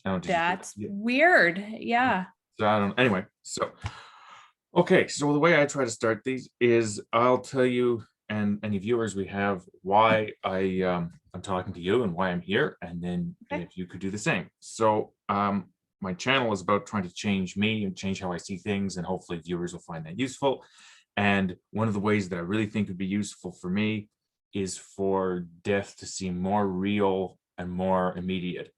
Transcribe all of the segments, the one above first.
I don't, did you hear that? That's Yeah. weird. Yeah. So I don't, anyway, so, okay. So the way I try to start these is I'll tell you and any viewers we have why I'm talking to you and why I'm here. And then Okay. if you could do the same. So my channel is about trying to change me and change how I see things, and hopefully viewers will find that useful. And one of the ways that I really think would be useful for me is for death to seem more real and more immediate,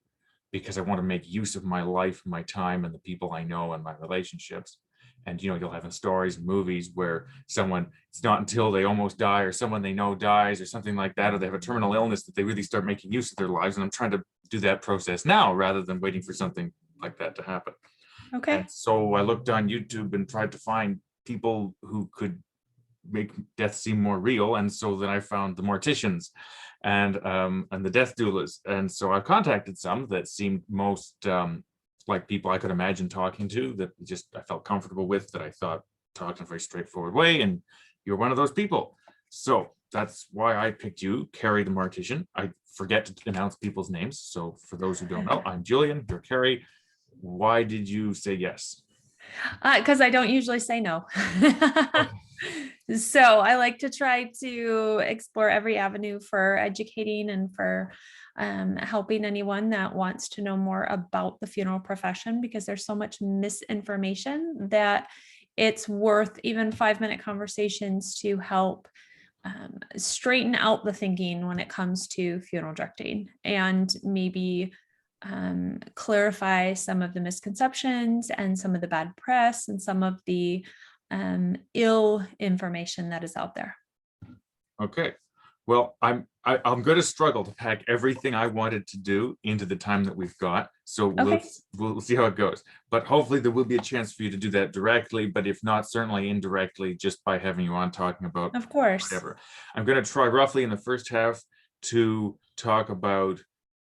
because I want to make use of my life, my time, and the people I know and my relationships. And you'll have in stories and movies where someone, it's not until they almost die or someone they know dies or something like that, or they have a terminal illness, that they really start making use of their lives. And I'm trying to do that process now rather than waiting for something like that to happen. And Okay. so I looked on YouTube and tried to find people who could make death seem more real. And so then I found the morticians and the death doulas. And so I contacted some that seemed most like people I could imagine talking to, that just I felt comfortable with, that I thought talked in a very straightforward way. And you're one of those people. So that's why I picked you, Kari the Mortician. I forget to announce people's names. So for those who don't know, I'm Julian, you're Kari. Why did you say yes? Because I don't usually say no. Okay. So I like to try to explore every avenue for educating and for helping anyone that wants to know more about the funeral profession, because there's so much misinformation that it's worth even 5-minute conversations to help straighten out the thinking when it comes to funeral directing, and maybe clarify some of the misconceptions and some of the bad press and some of the ill information that is out there. Okay. Well, I'm going to struggle to pack everything I wanted to do into the time that we've got. So Okay. we'll see how it goes. But hopefully there will be a chance for you to do that directly. But if not, certainly indirectly, just by having you on talking about Of course. whatever. I'm going to try roughly in the first half to talk about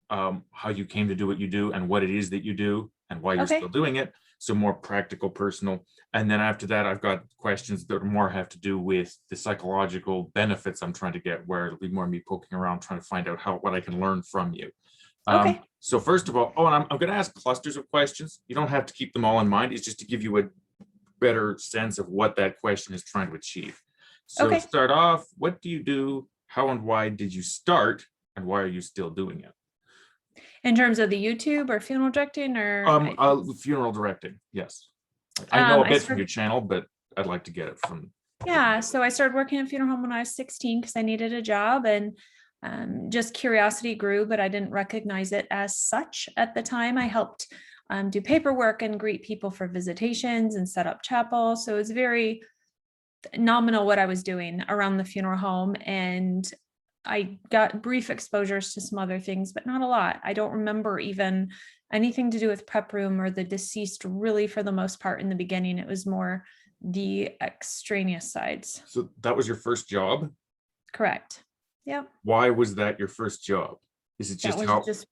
how you came to do what you do and what it is that you do and why you're still Okay. doing it. So more practical, personal. And then after that, I've got questions that more have to do with the psychological benefits I'm trying to get, where it'll be more me poking around trying to find out what I can learn from you. Okay. So first of all, and I'm going to ask clusters of questions. You don't have to keep them all in mind. It's just to give you a better sense of what that question is trying to achieve. So to Okay. start off, what do you do? How and why did you start? And why are you still doing it? In terms of the YouTube or funeral directing, or Funeral directing, yes. I know a I bit from started, your channel, but I'd like to get it from. yeah, so I started working in a funeral home when I was 16 because I needed a job, and just curiosity grew, but I didn't recognize it as such at the time. I helped do paperwork and greet people for visitations and set up chapel. So it was very nominal what I was doing around the funeral home. And I got brief exposures to some other things, but not a lot. I don't remember even anything to do with prep room or the deceased, really, for the most part in the beginning. It was more the extraneous sides. So that was your first job. Correct. Yep. Why was that your first job? Is it That just was how just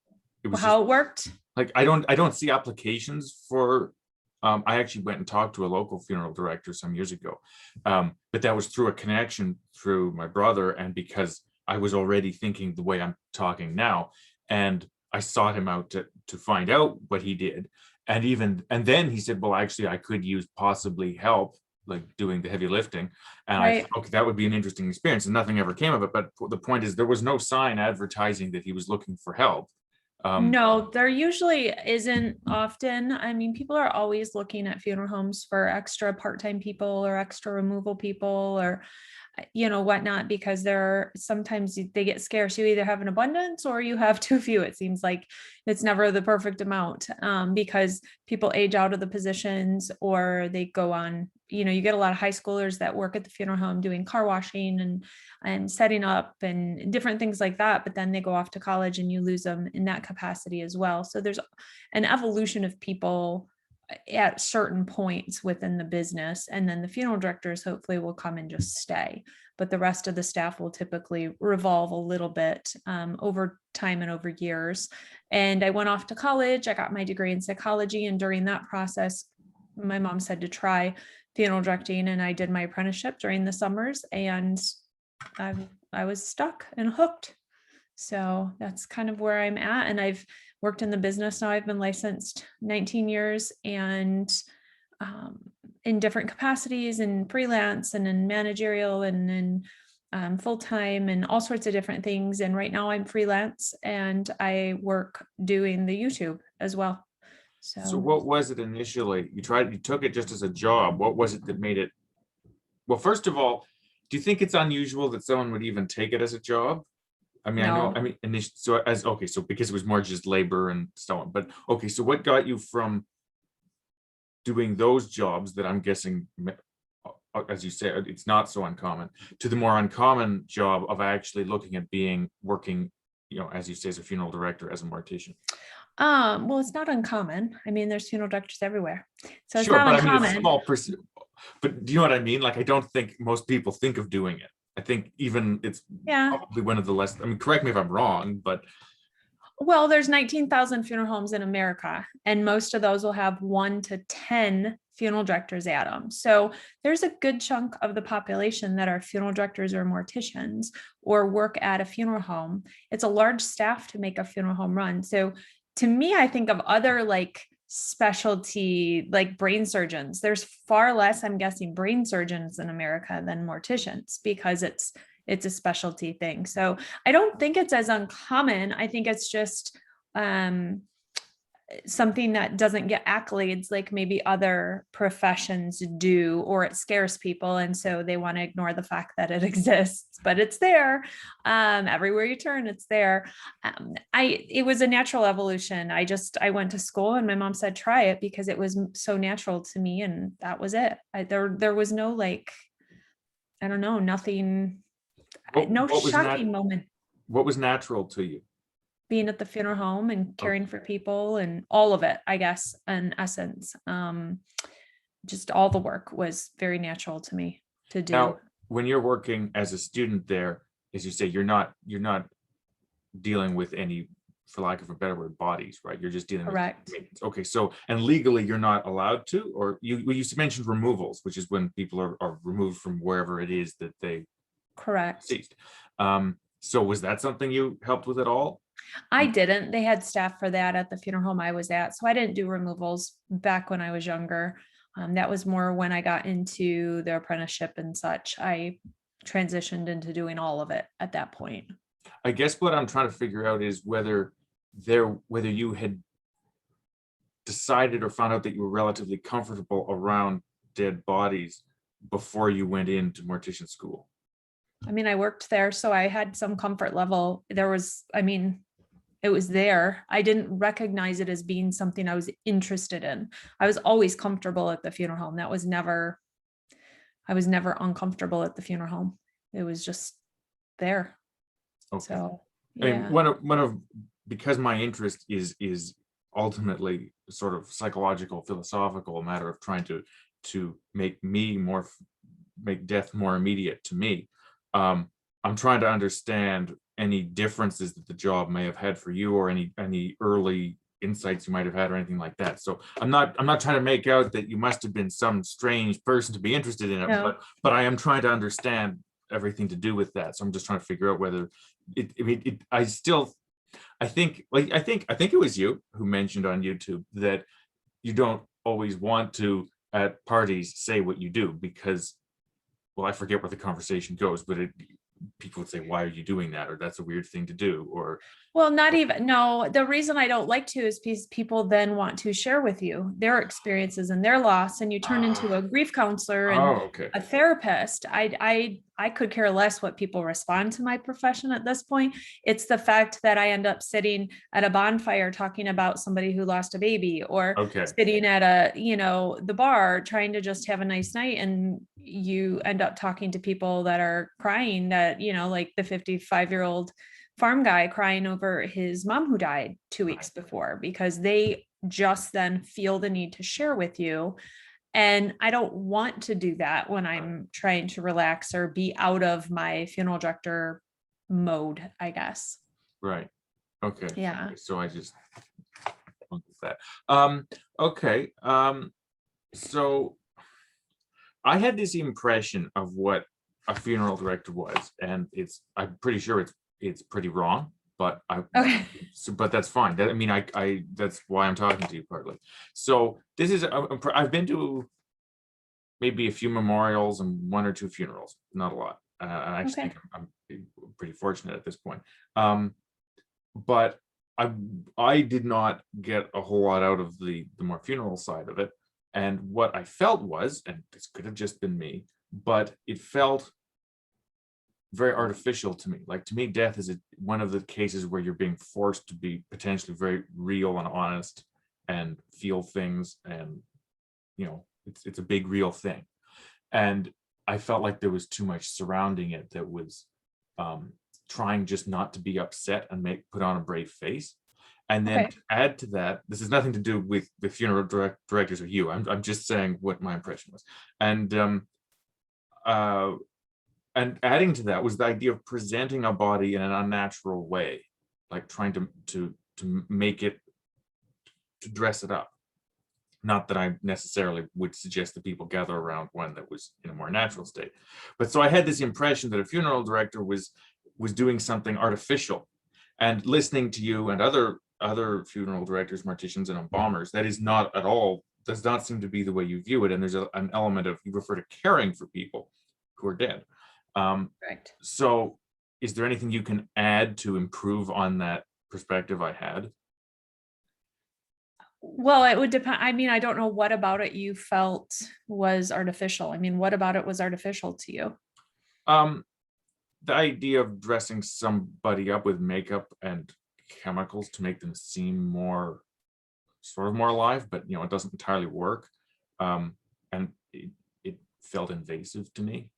it was just how it worked. like I don't see applications for I actually went and talked to a local funeral director some years ago. But that was through a connection through my brother, and because I was already thinking the way I'm talking now, and I sought him out to find out what he did. And then he said, well, actually I could use possibly help, like doing the heavy lifting. And I thought, Right. okay, that would be an interesting experience. And nothing ever came of it. But the point is, there was no sign advertising that he was looking for help. Um, No, there usually isn't often. I mean, people are always looking at funeral homes for extra part-time people or extra removal people, or whatnot, because they're sometimes they get scarce. You either have an abundance or you have too few. It seems like it's never the perfect amount, because people age out of the positions, or they go on, you get a lot of high schoolers that work at the funeral home doing car washing and setting up and different things like that, but then they go off to college and you lose them in that capacity as well. So there's an evolution of people at certain points within the business, and then the funeral directors hopefully will come and just stay, but the rest of the staff will typically revolve a little bit over time and over years. And I went off to college. I got my degree in psychology, and during that process my mom said to try funeral directing, and I did my apprenticeship during the summers, and I was stuck and hooked. So that's kind of where I'm at. And I've worked in the business now. I've been licensed 19 years and um, in different capacities and freelance and in managerial and in full-time and all sorts of different things. And right now I'm freelance and I work doing the YouTube as well. So So what was it initially? You took it just as a job. What was it that made it? Well, first of all, do you think it's unusual that someone would even take it as a job? I mean, I know, no, I mean, so okay, so because it was more just labor and so on, but okay, so what got you from doing those jobs that I'm guessing, as you said, it's not so uncommon, to the more uncommon job of actually looking at working, as you say, as a funeral director, as a mortician? well, it's not uncommon. I mean, there's funeral directors everywhere. So it's Sure, not but I mean, it's uncommon. small percent. But do you know what I mean? Like, I don't think most people think of doing it. I think even it's Yeah. probably one of the less, I mean, correct me if I'm wrong, but Well, there's 19,000 funeral homes in America, and most of those will have 1 to 10 funeral directors at them. So there's a good chunk of the population that are funeral directors or morticians or work at a funeral home. It's a large staff to make a funeral home run. So to me, I think of other like specialty like brain surgeons. There's far less, I'm guessing, brain surgeons in America than morticians because it's a specialty thing. So I don't think it's as uncommon. I think it's just um, something that doesn't get accolades like maybe other professions do, or it scares people. And so they want to ignore the fact that it exists, but it's there. Everywhere you turn, it's there. It was a natural evolution. I went to school and my mom said, try it because it was so natural to me. And that was it. There was no like, I don't know, nothing, what, no what was shocking moment. what was natural to you? Being at the funeral home and Okay. caring for people and all of it, I guess, in essence. Just all the work was very natural to me to do. Now, when you're working as a student there, as you say, you're not dealing with any, for lack of a better word, bodies, right? You're just dealing with Correct. maintenance. Okay, so and legally you're not allowed to, or you mentioned removals, which is when people are removed from wherever it is that they Correct. ceased. So was that something you helped with at all? I didn't. They had staff for that at the funeral home I was at. So I didn't do removals back when I was younger. That was more when I got into the apprenticeship and such. I transitioned into doing all of it at that point. I guess what I'm trying to figure out is whether you had decided or found out that you were relatively comfortable around dead bodies before you went into mortician school. I mean, I worked there, so I had some comfort level. I mean, it was there. I didn't recognize it as being something I was interested in. I was always comfortable at the funeral home. I was never uncomfortable at the funeral home. It was just there. Okay. So, I mean, yeah. one of because my interest is ultimately sort of psychological, philosophical, a matter of trying to make death more immediate to me. I'm trying to understand any differences that the job may have had for you, or any early insights you might have had, or anything like that. So I'm not trying to make out that you must have been some strange person to be interested in it, No. but I am trying to understand everything to do with that. So I'm just trying to figure out whether I mean, I think it was you who mentioned on YouTube that you don't always want to at parties say what you do because, well, I forget where the conversation goes, but people would say, why are you doing that? Or that's a weird thing to do. Or Well, not even, no, the reason I don't like to is because people then want to share with you their experiences and their loss, and you turn into a grief counselor and okay. a therapist. I could care less what people respond to my profession at this point. It's the fact that I end up sitting at a bonfire talking about somebody who lost a baby, or Okay. sitting at the bar trying to just have a nice night, and you end up talking to people that are crying, that, like the 55-year-old farm guy crying over his mom who died 2 weeks before, because they just then feel the need to share with you. And I don't want to do that when I'm trying to relax or be out of my funeral director mode, I guess. Right. Okay. Yeah. So I just went with that. Okay. So I had this impression of what a funeral director was, and I'm pretty sure it's pretty wrong, but Okay. but that's fine. That, I mean, that's why I'm talking to you partly. So this is, I've been to maybe a few memorials and one or two funerals, not a lot. And I actually Okay. think I'm pretty fortunate at this point. But I did not get a whole lot out of the more funeral side of it. And what I felt was, and this could have just been me, but it felt very artificial to me. Like, to me, death is one of the cases where you're being forced to be potentially very real and honest and feel things, and it's a big real thing. And I felt like there was too much surrounding it that was trying just not to be upset and put on a brave face. And then Okay. to add to that, this has nothing to do with the funeral directors or you. I'm just saying what my impression was. And adding to that was the idea of presenting a body in an unnatural way, like trying to make it, to dress it up. Not that I necessarily would suggest that people gather around one that was in a more natural state. But so I had this impression that a funeral director was doing something artificial. And listening to you and other funeral directors, morticians, and embalmers, that is not at all, does not seem to be the way you view it. And there's an element of, you refer to caring for people who are dead. Correct. So is there anything you can add to improve on that perspective I had? Well, it would depend. I mean, I don't know what about it you felt was artificial. I mean, what about it was artificial to you? Um, the idea of dressing somebody up with makeup and chemicals to make them seem more, sort of more alive, but it doesn't entirely work. And it felt invasive to me.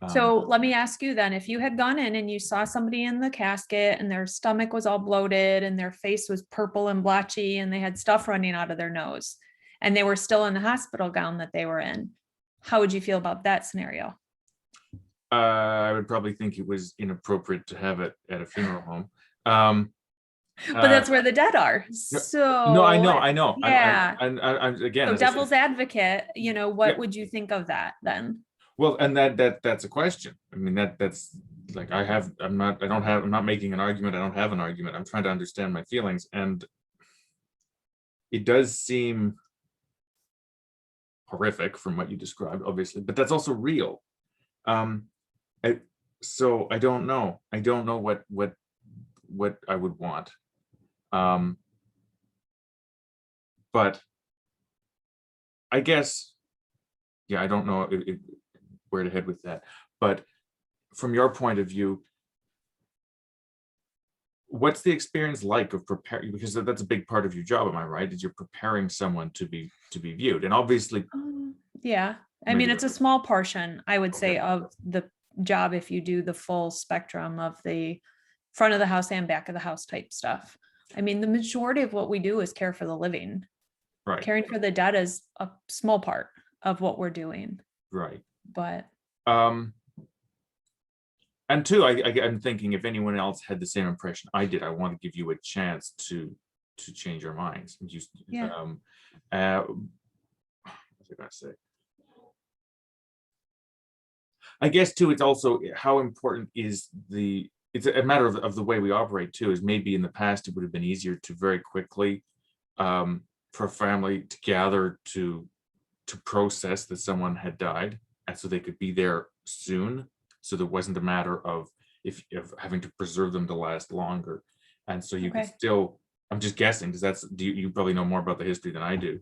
So let me ask you then, if you had gone in and you saw somebody in the casket and their stomach was all bloated and their face was purple and blotchy and they had stuff running out of their nose and they were still in the hospital gown that they were in, how would you feel about that scenario? I would probably think it was inappropriate to have it at a funeral home. Um, But uh, that's where the dead are. no, I know, So I know. yeah. Again, So as I said, devil's advocate, yeah. what would you think of that then? Well, and that's a question. I mean, that's like, I'm not making an argument. I don't have an argument. I'm trying to understand my feelings, and it does seem horrific from what you described, obviously, but that's also real. Um, so I don't know. I don't know what I would want. But I guess, yeah, I don't know where to head with that. But from your point of view, what's the experience like of preparing? Because that's a big part of your job, am I right? Is you're preparing someone to be viewed, and obviously, Yeah. I mean, maybe it's a that's small portion, I would say, okay. of the job if you do the full spectrum of the front of the house and back of the house type stuff. I mean, the majority of what we do is care for the living. Right, Caring for the dead is a small part of what we're doing, right. but And two, I'm thinking, if anyone else had the same impression I did, I want to give you a chance to change your minds. yeah. What was I gonna say? I guess too, it's also how important is it's a matter of the way we operate too, is maybe in the past it would have been easier to very quickly for a family to gather to process that someone had died, and so they could be there soon. So there wasn't a matter of if having to preserve them to last longer. And so you could Okay. still, I'm just guessing, because you probably know more about the history than I do.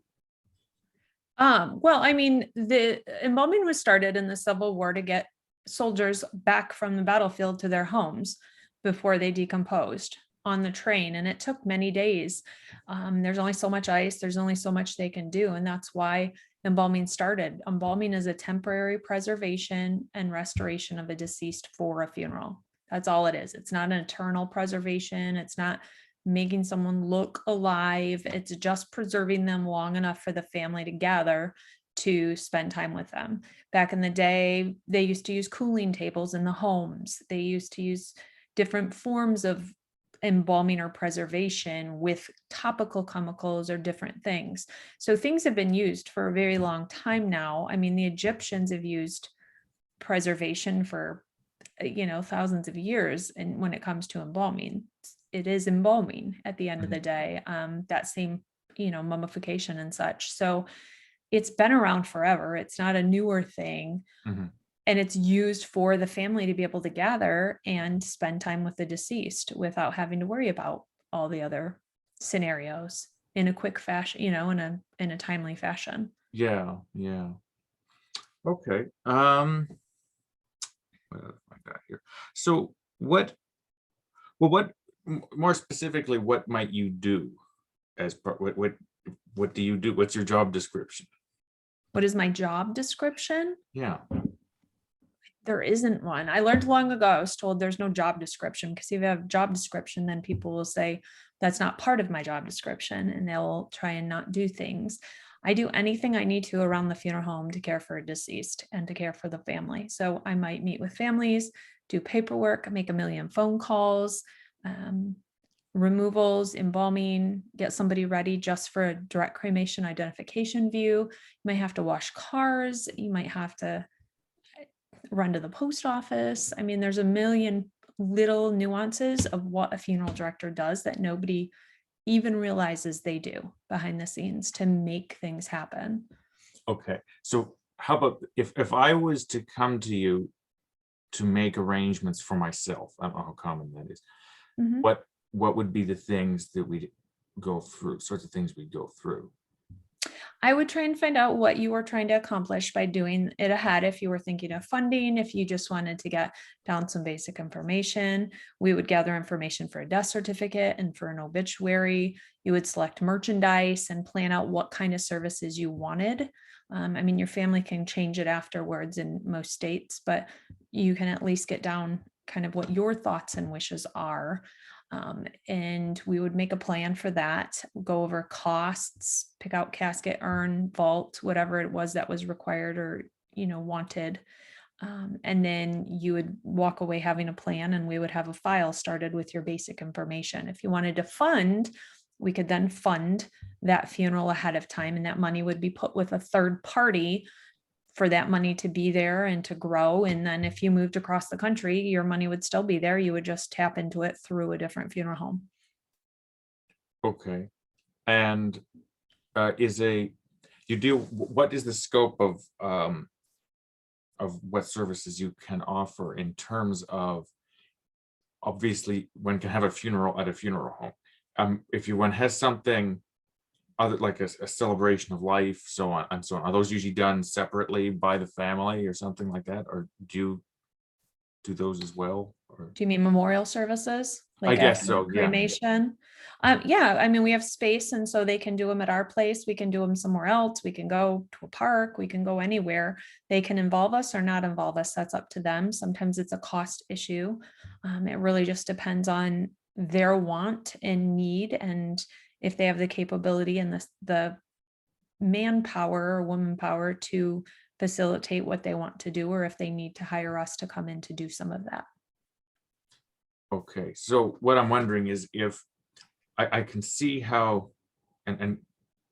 Well, I mean, the embalming was started in the Civil War to get soldiers back from the battlefield to their homes before they decomposed on the train. And it took many days. There's only so much ice, there's only so much they can do. And that's why embalming started. Embalming is a temporary preservation and restoration of a deceased for a funeral. That's all it is. It's not an eternal preservation. It's not making someone look alive. It's just preserving them long enough for the family to gather to spend time with them. Back in the day, they used to use cooling tables in the homes. They used to use different forms of embalming or preservation with topical chemicals or different things. So things have been used for a very long time now. I mean, the Egyptians have used preservation for thousands of years. And when it comes to embalming, it is embalming at the end of Mhm. the day, that same, mummification and such. So it's been around forever. It's not a newer thing. Mhm. And it's used for the family to be able to gather and spend time with the deceased without having to worry about all the other scenarios in a quick fashion, in a timely fashion. Yeah, yeah. Okay. What else have I got here? So more specifically, what might you do as part, what do you do? What's your job description? What is my job description? Yeah. There isn't one. I learned long ago, I was told there's no job description, because if you have job description, then people will say that's not part of my job description and they'll try and not do things. I do anything I need to around the funeral home to care for a deceased and to care for the family. So I might meet with families, do paperwork, make a million phone calls, um, removals, embalming, get somebody ready just for a direct cremation identification view. You might have to wash cars. You might have to run to the post office. I mean, there's a million little nuances of what a funeral director does that nobody even realizes they do behind the scenes to make things happen. Okay. So how about if I was to come to you to make arrangements for myself, I don't know how common that is. Mhm. What would be the things that we go through, sorts of things we go through? I would try and find out what you were trying to accomplish by doing it ahead. If you were thinking of funding, if you just wanted to get down some basic information, we would gather information for a death certificate and for an obituary. You would select merchandise and plan out what kind of services you wanted. I mean, your family can change it afterwards in most states, but you can at least get down kind of what your thoughts and wishes are. And we would make a plan for that, go over costs, pick out casket, urn, vault, whatever it was that was required or, wanted. And then you would walk away having a plan, and we would have a file started with your basic information. If you wanted to fund, we could then fund that funeral ahead of time, and that money would be put with a third party for that money to be there and to grow. And then if you moved across the country, your money would still be there. You would just tap into it through a different funeral home. Okay. And is a you do what is the scope of what services you can offer in terms of, obviously one can have a funeral at a funeral home. If you one has something other like a celebration of life, so on and so on, are those usually done separately by the family or something like that, or do you do those as well? Or Do you mean memorial services, I like guess after so, yeah. cremation? Yeah, I mean, we have space, and so they can do them at our place. We can do them somewhere else. We can go to a park. We can go anywhere. They can involve us or not involve us. That's up to them. Sometimes it's a cost issue. It really just depends on their want and need, and if they have the capability and the manpower or woman power to facilitate what they want to do, or if they need to hire us to come in to do some of that. Okay, so what I'm wondering is if I can see how, and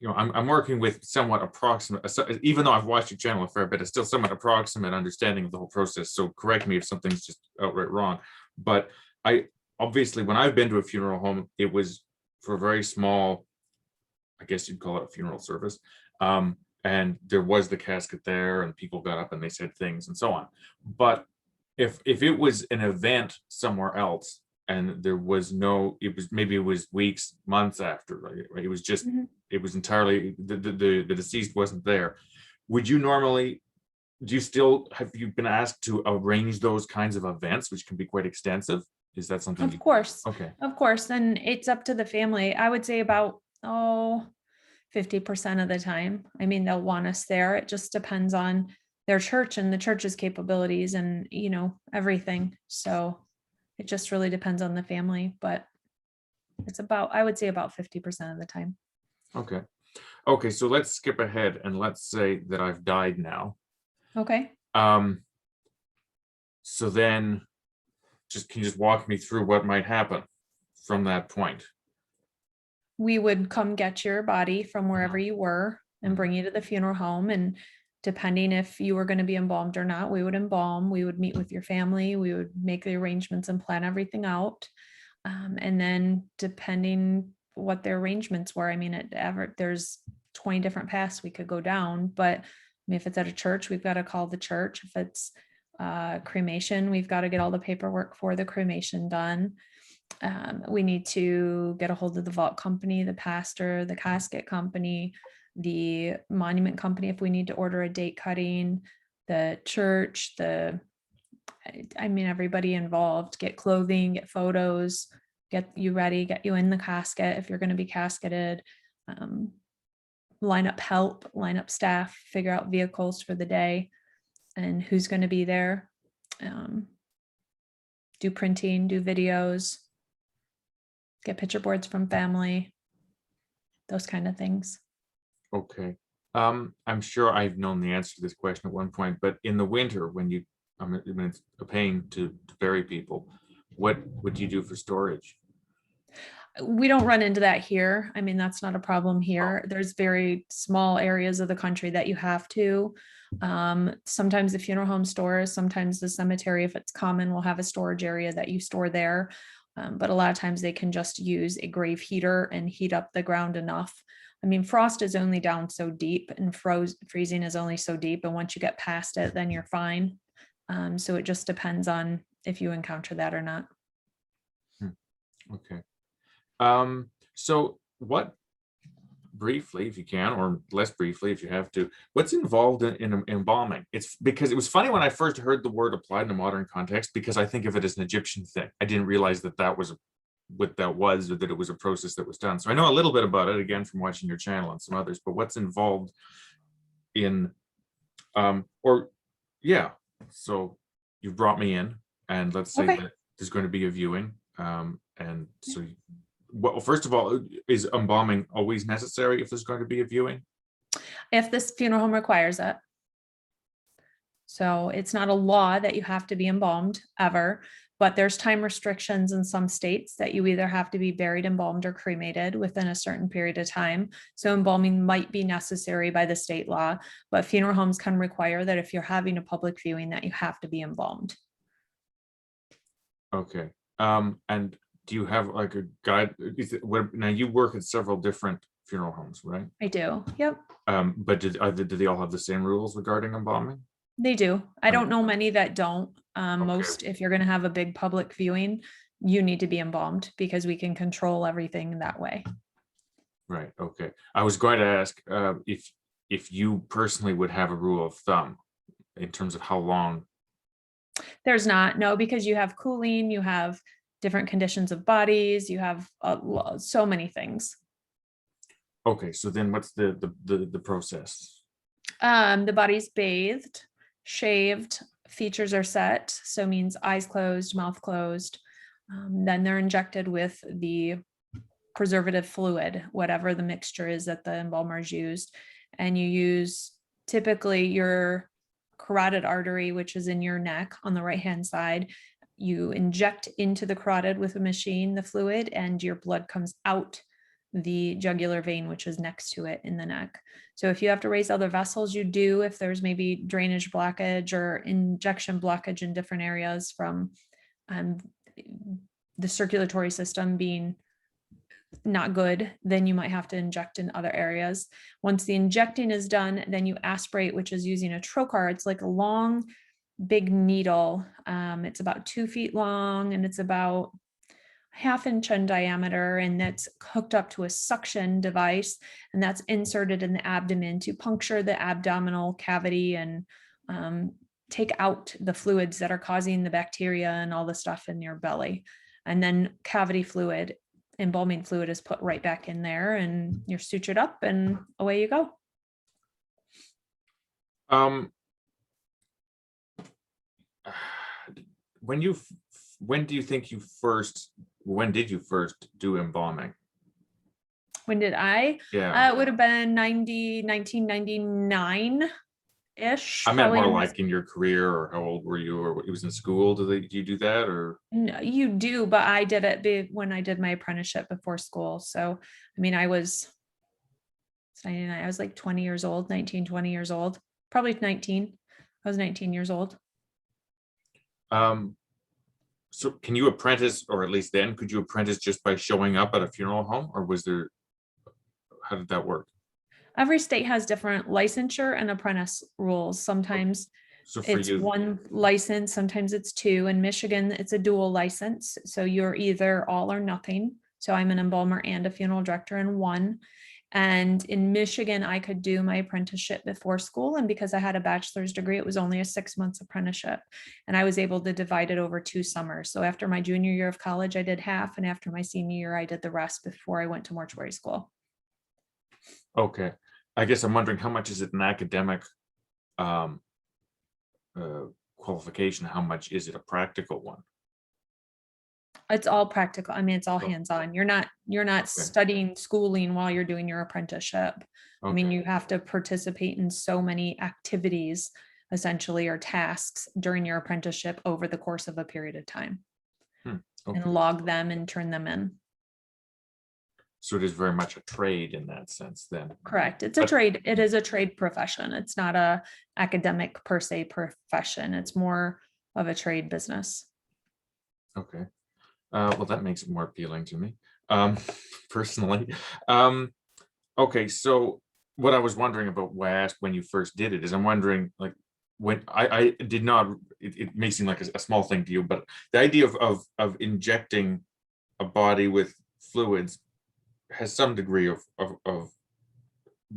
I'm working with somewhat approximate, even though I've watched your channel a fair bit, it's still somewhat approximate understanding of the whole process. So correct me if something's just outright wrong. But I obviously, when I've been to a funeral home, it was for a very small, I guess you'd call it a funeral service. And there was the casket there, and people got up and they said things and so on. But if it was an event somewhere else and there was no, it was maybe it was weeks, months after, right? It was just, Mhm. it was entirely the deceased wasn't there. Would you normally, do you still have you been asked to arrange those kinds of events, which can be quite extensive? Is that something Of you, course, okay, of course. And it's up to the family. I would say about, 50% of the time. I mean, they'll want us there. It just depends on their church and the church's capabilities and, everything. So it just really depends on the family, but it's about, I would say about 50% of the time. okay. Okay, so let's skip ahead and let's say that I've died now. Okay. Um, so then just can you just walk me through what might happen from that point? We would come get your body from wherever Mhm, you were and mhm. bring you to the funeral home and depending if you were going to be embalmed or not, we would embalm, we would meet with your family, we would make the arrangements and plan everything out. And then depending what their arrangements were, I mean, there's 20 different paths we could go down, but I mean, if it's at a church, we've got to call the church. If it's cremation, we've got to get all the paperwork for the cremation done. We need to get a hold of the vault company, the pastor, the casket company, the monument company if we need to order a date cutting, the church, everybody involved, get clothing, get photos, get you ready, get you in the casket if you're going to be casketed, line up help, line up staff, figure out vehicles for the day and who's going to be there, do printing, do videos, get picture boards from family, those kind of things. Okay. I'm sure I've known the answer to this question at one point, but in the winter, when it's a pain to bury people, what do you do for storage? We don't run into that here. I mean, that's not a problem here. There's very small areas of the country that you have to. Sometimes the funeral home stores, sometimes the cemetery, if it's common, will have a storage area that you store there. But a lot of times they can just use a grave heater and heat up the ground enough. I mean, frost is only down so deep and freezing is only so deep. And once you get past it, then you're fine. So it just depends on if you encounter that or not. Okay. So what, briefly, if you can, or less briefly, if you have to, what's involved in embalming? It's because it was funny when I first heard the word applied in a modern context, because I think of it as an Egyptian thing. I didn't realize that was what that was, or that it was a process that was done. So I know a little bit about it, again, from watching your channel and some others, but what's involved in, so you've brought me in, and let's say that there's going to be a viewing. And so, well, first of all, is embalming always necessary if there's going to be a viewing? If this funeral home requires it. So it's not a law that you have to be embalmed ever, but there's time restrictions in some states that you either have to be buried, embalmed, or cremated within a certain period of time. So embalming might be necessary by the state law, but funeral homes can require that if you're having a public viewing that you have to be embalmed. Okay. And do you have like a guide? Now you work at several different funeral homes, right? I do. Yep. But do they all have the same rules regarding embalming? They do. I don't know many that don't. Okay. Most, if you're going to have a big public viewing, you need to be embalmed because we can control everything that way. Right. Okay. I was going to ask if you personally would have a rule of thumb in terms of how long. There's not, no, because you have cooling, you have different conditions of bodies, you have so many things. Okay, so then what's the process? The body's bathed, shaved, features are set, so means eyes closed, mouth closed. Then they're injected with the preservative fluid, whatever the mixture is that the embalmers used, and you use typically your carotid artery, which is in your neck on the right hand side. You inject into the carotid with a machine the fluid, and your blood comes out the jugular vein, which is next to it in the neck. So if you have to raise other vessels, you do, if there's maybe drainage blockage or injection blockage in different areas from the circulatory system being not good, then you might have to inject in other areas. Once the injecting is done, then you aspirate, which is using a trocar. It's like a long, big needle. It's about 2 feet long and it's about 1/2 inch in diameter, and that's hooked up to a suction device, and that's inserted in the abdomen to puncture the abdominal cavity and take out the fluids that are causing the bacteria and all the stuff in your belly. And then cavity fluid, embalming fluid, is put right back in there, and you're sutured up and away you go. When did you first do embalming? When did I? Yeah. It would have been 1999-ish. I meant more like in your career, or how old were you, or it was in school? Do you do that, or? No, you do, but I did it when I did my apprenticeship before school. So, I mean, I was 99, I was like 20 years old, 19, 20 years old, probably 19. I was 19 years old. Um, so can you apprentice, or at least then, could you apprentice just by showing up at a funeral home, or was there, how did that work? Every state has different licensure and apprentice rules. Sometimes So for it's you, one license, sometimes it's two. In Michigan, it's a dual license. So you're either all or nothing. So I'm an embalmer and a funeral director in one. And in Michigan, I could do my apprenticeship before school. And because I had a bachelor's degree, it was only a 6 months apprenticeship. And I was able to divide it over 2 summers. So after my junior year of college, I did half. And after my senior year, I did the rest before I went to mortuary school. okay. I guess I'm wondering, how much is it an academic um, qualification? How much is it a practical one? It's all practical. I mean, it's all Oh, hands-on. You're not studying schooling while you're doing your apprenticeship. I mean, okay. you have to participate in so many activities, essentially, or tasks during your apprenticeship over the course of a period of time, and Okay. log them and turn them in. So it is very much a trade in that sense then. Correct. It's a But- trade. It is a trade profession. It's not a academic per se profession. It's more of a trade business. Okay. Well, that makes it more appealing to me, personally. Um, okay, so what I was wondering about why I asked when you first did it is, I'm wondering, like, when I did not, it may seem like a small thing to you, but the idea of injecting a body with fluids has some degree of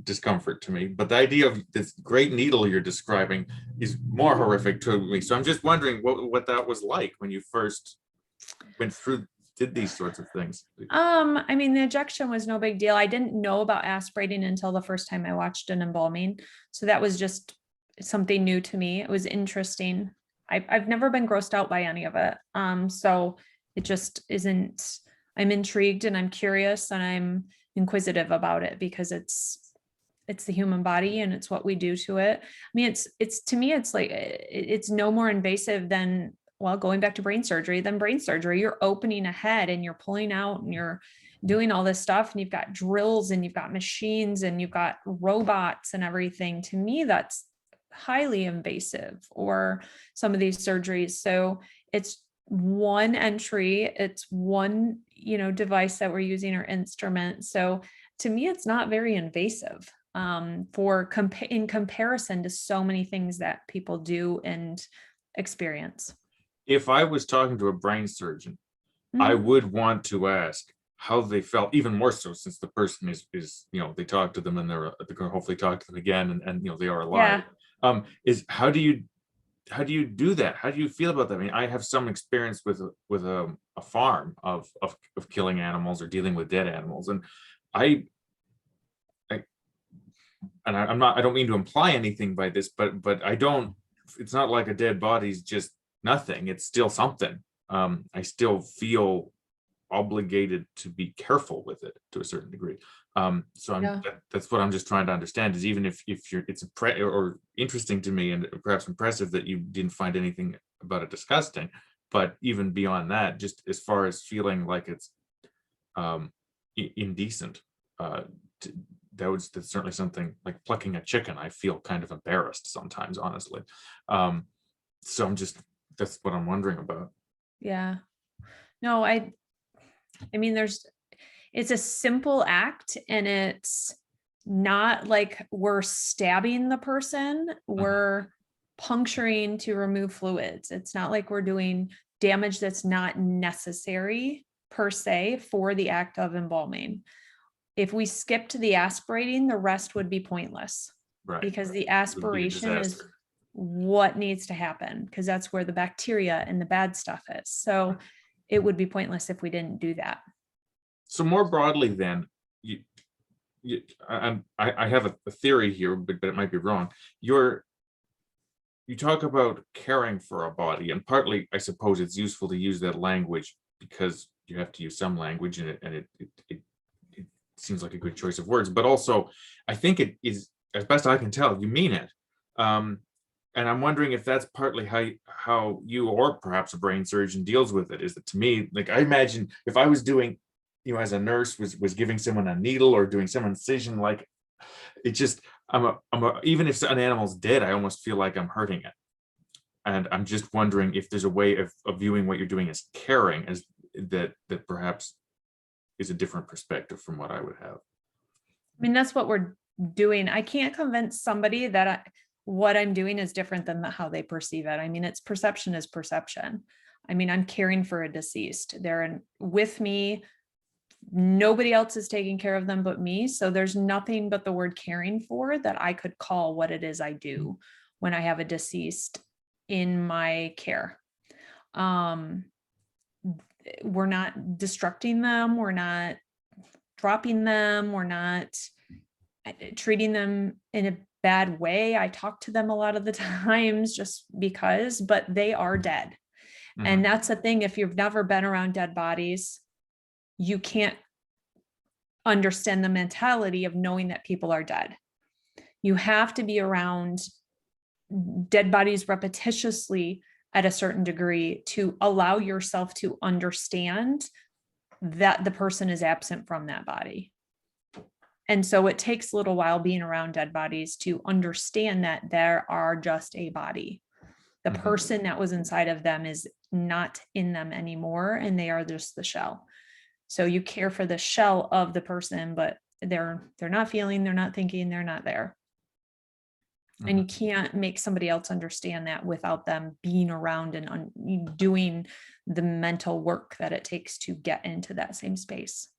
discomfort to me, but the idea of this great needle you're describing is more horrific to me. So I'm just wondering what that was like when you first went through, did these sorts of things. I mean, the injection was no big deal. I didn't know about aspirating until the first time I watched an embalming. So that was just something new to me. It was interesting. I've never been grossed out by any of it. So it just isn't, I'm intrigued and I'm curious and I'm inquisitive about it because it's the human body and it's what we do to it. I mean, it's to me, it's like, it's no more invasive than, well, going back to brain surgery, than brain surgery. You're opening a head and you're pulling out and you're doing all this stuff and you've got drills and you've got machines and you've got robots and everything. To me, that's highly invasive, or some of these surgeries. So it's one entry, it's one, device that we're using, or instrument. So to me, it's not very invasive in comparison to so many things that people do and experience. If I was talking to a brain surgeon, I Mhm. would want to ask how they felt, even more so since the person is they talk to them and they're going to hopefully talk to them again, and they are alive. Yeah. Is how do you do that? How do you feel about that? I mean, I have some experience with a farm of killing animals or dealing with dead animals, and I I'm not, I don't mean to imply anything by this, but I don't, it's not like a dead body's just nothing. It's still something. I still feel obligated to be careful with it to a certain degree. So Yeah. that's what I'm just trying to understand, is even if you're, it's or interesting to me and perhaps impressive that you didn't find anything about it disgusting, but even beyond that, just as far as feeling like it's indecent, to, that's certainly something, like plucking a chicken. I feel kind of embarrassed sometimes, honestly. So that's what I'm wondering about. Yeah. No, I mean, it's a simple act and it's not like we're stabbing the person, we're puncturing to remove fluids. It's not like we're doing damage that's not necessary per se for the act of embalming. If we skipped the aspirating, the rest would be pointless, Right. because the It would be a aspiration is disaster. what needs to happen, because that's where the bacteria and the bad stuff is. So it would be pointless if we didn't do that. So more broadly then, I have a theory here, but it might be wrong. You talk about caring for a body, and partly I suppose it's useful to use that language because you have to use some language in it, and it seems like a good choice of words, but also I think it is, as best I can tell, you mean it. And I'm wondering if that's partly how you, or perhaps a brain surgeon, deals with it. Is that, to me, like, I imagine if I was doing, as a nurse was giving someone a needle or doing some incision, like, It just, even if an animal's dead, I almost feel like I'm hurting it. And I'm just wondering if there's a way of viewing what you're doing as caring, as that perhaps is a different perspective from what I would have. I mean, that's what we're doing. I can't convince somebody that what I'm doing is different than how they perceive it. I mean, it's perception is perception. I mean, I'm caring for a deceased. They're with me. Nobody else is taking care of them but me. So there's nothing but the word caring for that I could call what it is I do when I have a deceased in my care. We're not destructing them. We're not dropping them. We're not treating them in a bad way. I talk to them a lot of the times just because, but they are dead. Mhm. And that's the thing. If you've never been around dead bodies, you can't understand the mentality of knowing that people are dead. You have to be around dead bodies repetitiously at a certain degree to allow yourself to understand that the person is absent from that body. And so it takes a little while being around dead bodies to understand that there are just a body. The Mhm. person that was inside of them is not in them anymore, and they are just the shell. So you care for the shell of the person, but they're not feeling, they're not thinking, they're not there. And you can't make somebody else understand that without them being around and doing the mental work that it takes to get into that same space.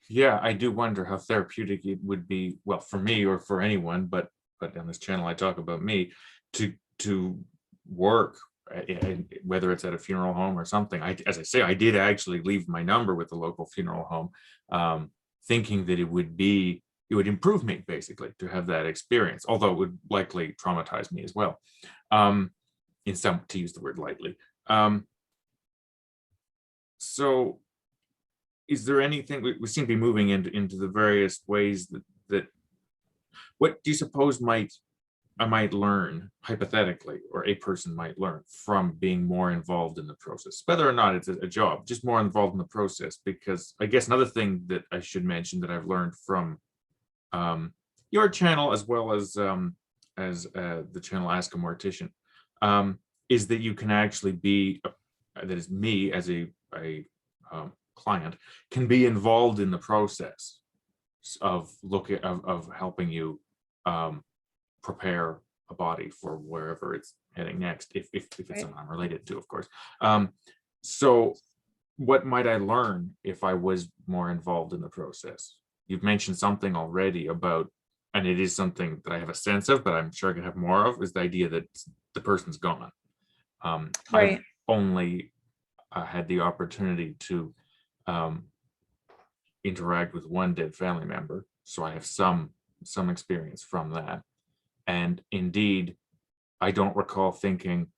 Yeah, I do wonder how therapeutic it would be, well, for me or for anyone, but on this channel I talk about me, to work, whether it's at a funeral home or something. As I say, I did actually leave my number with the local funeral home, thinking that it would improve me basically to have that experience, although it would likely traumatize me as well, in some, to use the word lightly. So is there anything, we seem to be moving into the various ways that what do you suppose I might learn hypothetically, or a person might learn from being more involved in the process, whether or not it's a job, just more involved in the process? Because I guess another thing that I should mention that I've learned from your channel, as well as the channel Ask a Mortician, is that you can actually be, that is me as a client, can be involved in the process of helping you prepare a body for wherever it's heading next, if it's Right. someone I'm related to, of course. So what might I learn if I was more involved in the process? You've mentioned something already about, and it is something that I have a sense of, but I'm sure I can have more of, is the idea that the person's gone. I've Right. only had the opportunity to interact with one dead family member, so I have some experience from that. And indeed, I don't recall thinking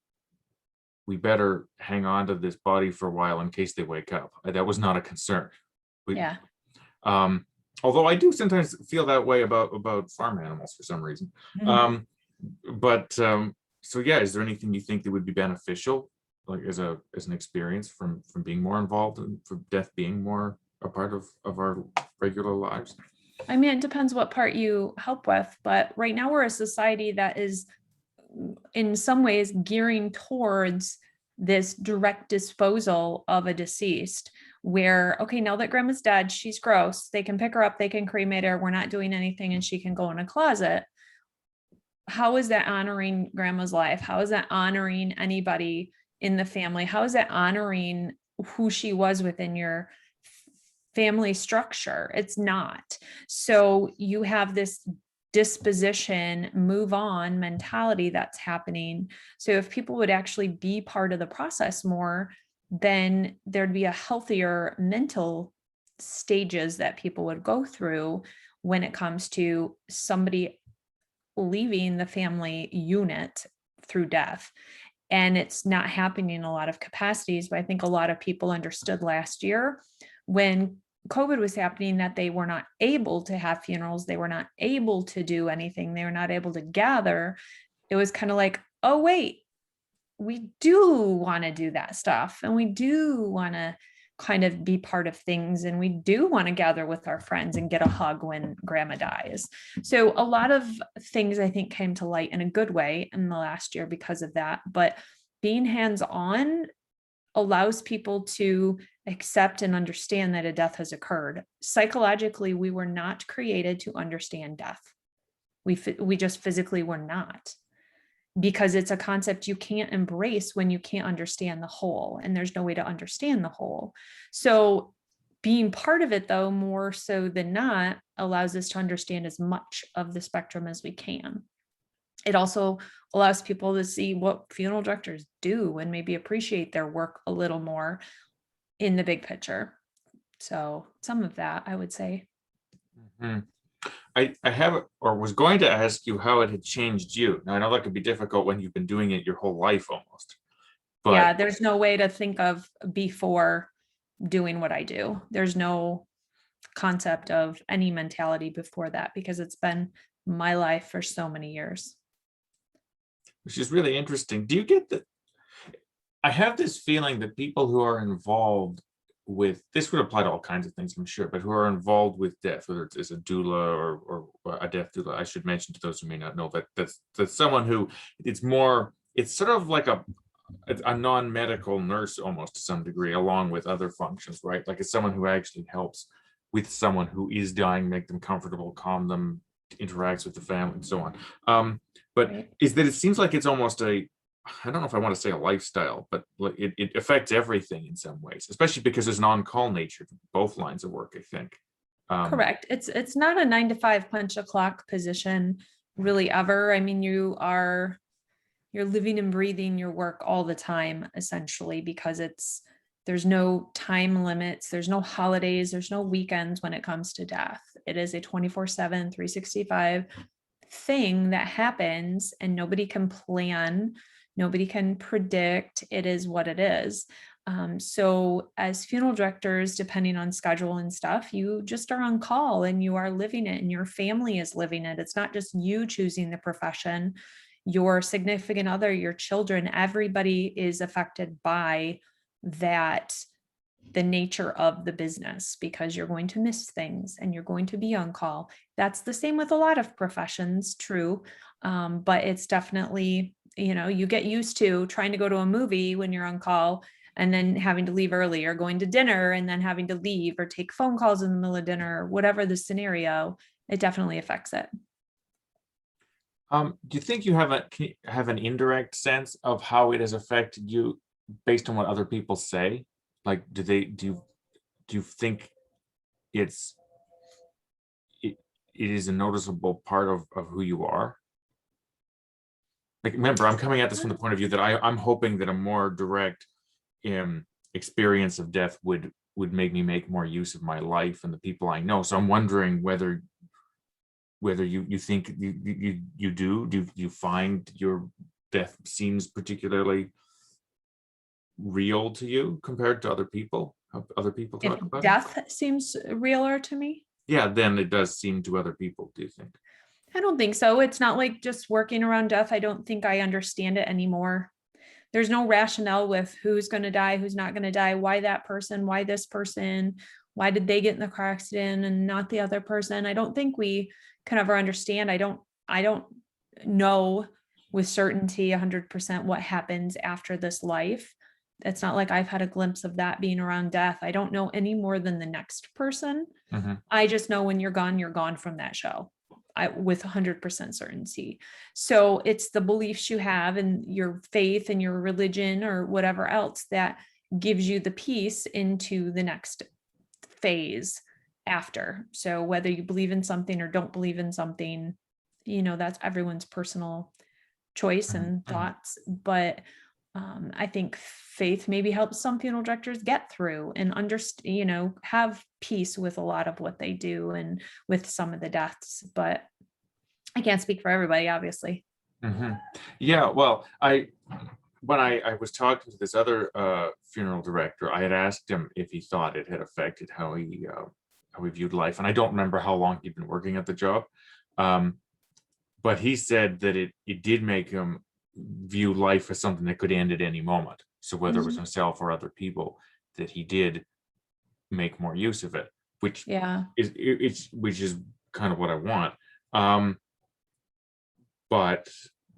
we better hang on to this body for a while in case they wake up. That was not a concern. Yeah. Although I do sometimes feel that way about farm animals for some reason. Mhm. So yeah, is there anything you think that would be beneficial, like as an experience from being more involved and from death being more a part of our regular lives? I mean, it depends what part you help with, but right now we're a society that is in some ways gearing towards this direct disposal of a deceased, where, okay, now that grandma's dead, she's gross. They can pick her up, they can cremate her. We're not doing anything and she can go in a closet. How is that honoring grandma's life? How is that honoring anybody in the family? How is that honoring who she was within your family structure? It's not. So you have this disposition, move on mentality that's happening. So if people would actually be part of the process more, then there'd be a healthier mental stages that people would go through when it comes to somebody leaving the family unit through death. And it's not happening in a lot of capacities, but I think a lot of people understood last year when COVID was happening that they were not able to have funerals, they were not able to do anything, they were not able to gather. It was kind of like, oh, wait, we do want to do that stuff. And we do want to kind of be part of things, and we do want to gather with our friends and get a hug when grandma dies. So a lot of things I think came to light in a good way in the last year because of that. But being hands-on allows people to accept and understand that a death has occurred. Psychologically, we were not created to understand death. We just physically were not, because it's a concept you can't embrace when you can't understand the whole, and there's no way to understand the whole. So being part of it, though, more so than not, allows us to understand as much of the spectrum as we can. It also allows people to see what funeral directors do and maybe appreciate their work a little more in the big picture. So some of that, I would say. Mhm. I have or was going to ask you how it had changed you. Now I know that could be difficult when you've been doing it your whole life almost, Yeah, but there's no way to think of before doing what I do. There's no concept of any mentality before that, because it's been my life for so many years. which is really interesting. Do you get that? I have this feeling that people who are involved with this would apply to all kinds of things, I'm sure, but who are involved with death, whether it's as a doula or a death doula, I should mention to those who may not know that that's someone who it's sort of like a non-medical nurse almost to some degree, along with other functions, right? Like it's someone who actually helps with someone who is dying, make them comfortable, calm them, interacts with the family, and so on. But Right. is that it seems like it's almost I don't know if I want to say a lifestyle, but it affects everything in some ways, especially because there's an on-call nature to both lines of work, I think. Correct. It's not a 9 to 5 punch a clock position really ever. I mean, you're living and breathing your work all the time, essentially, because there's no time limits, there's no holidays, there's no weekends when it comes to death. It is a 24/7, 365 thing that happens, and nobody can plan, nobody can predict. It is what it is. So as funeral directors, depending on schedule and stuff, you just are on call and you are living it, and your family is living it. It's not just you choosing the profession. Your significant other, your children, everybody is affected by that, the nature of the business, because you're going to miss things and you're going to be on call. That's the same with a lot of professions, true. But it's definitely, you get used to trying to go to a movie when you're on call and then having to leave early, or going to dinner and then having to leave, or take phone calls in the middle of dinner, whatever the scenario, it definitely affects it. Do you think you can you have an indirect sense of how it has affected you based on what other people say? Like, do you think it's it, it is a noticeable part of who you are? Like, remember, I'm coming at this from the point of view that I'm hoping that a more direct experience of death would make me make more use of my life and the people I know. So I'm wondering whether you think do you find your death seems particularly real to you compared to other people, how other people If talk about it? death seems realer to me, Yeah, then it does seem to other people, do you think? I don't think so. It's not like just working around death. I don't think I understand it anymore. There's no rationale with who's going to die, who's not going to die, why that person, why this person, why did they get in the car accident and not the other person. I don't think we can ever understand. I don't know with certainty 100% what happens after this life. It's not like I've had a glimpse of that being around death. I don't know any more than the next person. Mhm. I just know when you're gone from that show. With 100% certainty. So it's the beliefs you have and your faith and your religion or whatever else that gives you the peace into the next phase after. So whether you believe in something or don't believe in something, that's everyone's personal choice Mhm. and Mhm. thoughts. But I think faith maybe helps some funeral directors get through and understand, have peace with a lot of what they do and with some of the deaths. But I can't speak for everybody, obviously. Mhm. Yeah, well, when I was talking to this other funeral director, I had asked him if he thought it had affected how he viewed life, and I don't remember how long he'd been working at the job, um, but he said that it did make him view life as something that could end at any moment. So whether it was Mhm. himself or other people, that he did make more use of it, which Yeah. which is kind of what I want. Um, but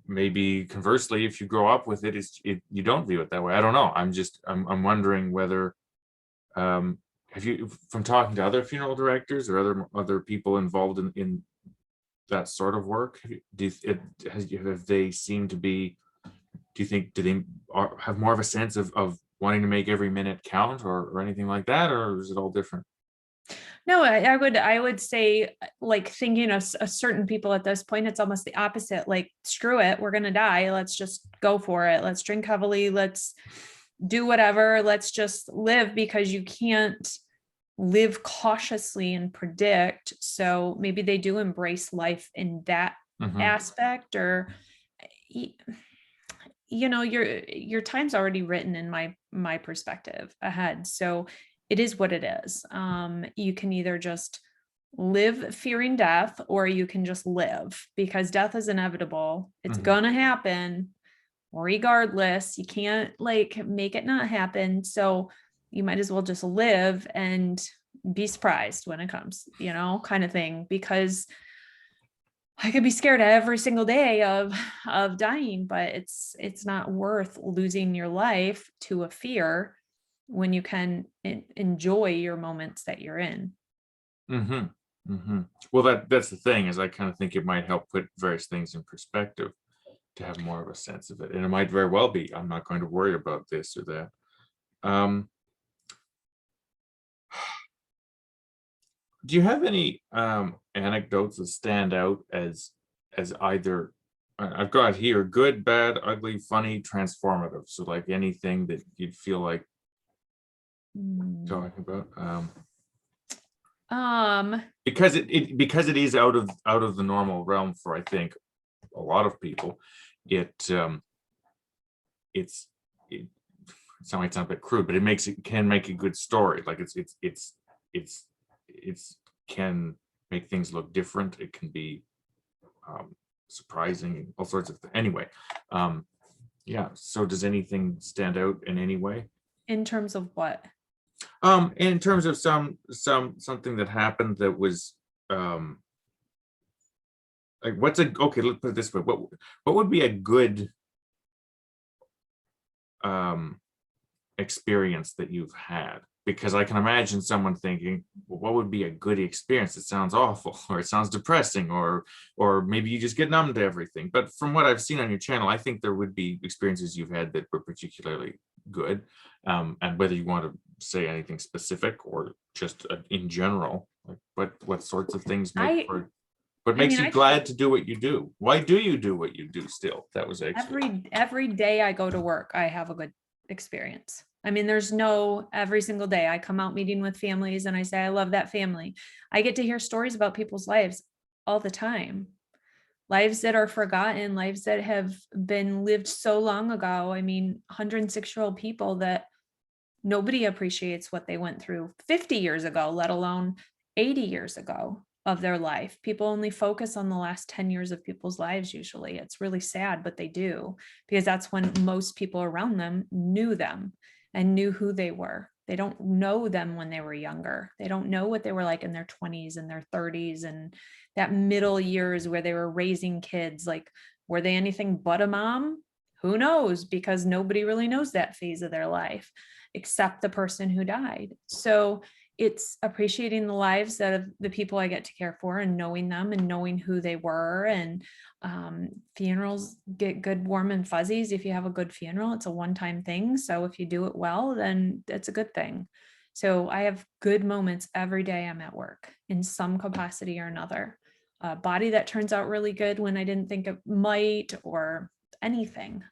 maybe conversely, if you grow up with it, you don't view it that way. I don't know. I'm wondering whether, have you, from talking to other funeral directors or other people involved in that sort of work, have they seemed to be, do you think, do they have more of a sense of wanting to make every minute count, or anything like that, or is it all different? No, I would say, like, thinking of certain people at this point, it's almost the opposite. Like, screw it, we're gonna die. Let's just go for it. Let's drink heavily. Let's do whatever. Let's just live, because you can't live cautiously and predict. So maybe they do embrace life in that Hmm. aspect, or y- your time's already written in my perspective ahead. So it is what it is. You can either just live fearing death, or you can just live, because death is inevitable. It's Hmm. gonna happen regardless. You can't like make it not happen. So you might as well just live and be surprised when it comes, kind of thing. Because I could be scared every single day of dying, but it's not worth losing your life to a fear when you can enjoy your moments that you're in. Hmm. Hmm. Well, that's the thing, is I kind of think it might help put various things in perspective, to have more of a sense of it. And it might very well be, I'm not going to worry about this or that. Um, do you have any anecdotes that stand out as either, I've got here, good, bad, ugly, funny, transformative. So like anything that you'd feel like Mm. talking about. Um, Because it is out of the normal realm for, I think, a lot of people. It it's it, it might sound a bit crude, but can make a good story. Like it's can make things look different. It can be surprising, all sorts of things. Anyway, um, yeah. So does anything stand out in any way? in terms of what? In terms of something that happened that was, um like, okay, let's put it this way. What would be a good um experience that you've had? Because I can imagine someone thinking, well, what would be a good experience? It sounds awful, or it sounds depressing, or maybe you just get numb to everything. But from what I've seen on your channel, I think there would be experiences you've had that were particularly good. And whether you want to say anything specific, or just in general, like what sorts of things I what I makes mean, you I glad to do what you do? Why do you do what you do still? That was actually. every day I go to work, I have a good experience. I mean, there's no every single day I come out meeting with families and I say, I love that family. I get to hear stories about people's lives all the time. Lives that are forgotten, lives that have been lived so long ago. I mean, 106-year-old people that nobody appreciates what they went through 50 years ago, let alone 80 years ago of their life. People only focus on the last 10 years of people's lives usually. It's really sad, but they do, because that's when most people around them knew them and knew who they were. They don't know them when they were younger. They don't know what they were like in their 20s and their 30s and that middle years where they were raising kids. Like, were they anything but a mom? Who knows? Because nobody really knows that phase of their life except the person who died. So it's appreciating the lives of the people I get to care for and knowing them and knowing who they were. And funerals get good, warm and fuzzies. If you have a good funeral, it's a one-time thing. So if you do it well, then it's a good thing. So I have good moments every day I'm at work in some capacity or another. A body that turns out really good when I didn't think it might, or anything.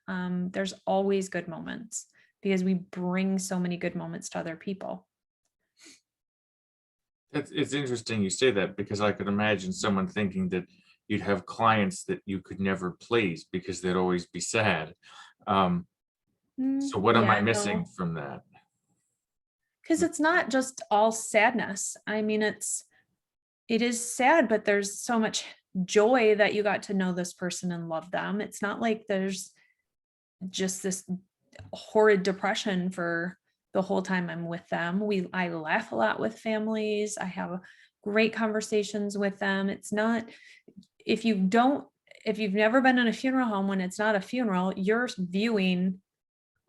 There's always good moments because we bring so many good moments to other people. It's interesting you say that, because I could imagine someone thinking that you'd have clients that you could never please because they'd always be sad. Um, so what am I Yeah, missing no, from that? because it's not just all sadness. I mean, it is sad, but there's so much joy that you got to know this person and love them. It's not like there's just this horrid depression for the whole time I'm with them. I laugh a lot with families. I have great conversations with them. It's not, if you've never been in a funeral home, when it's not a funeral, you're viewing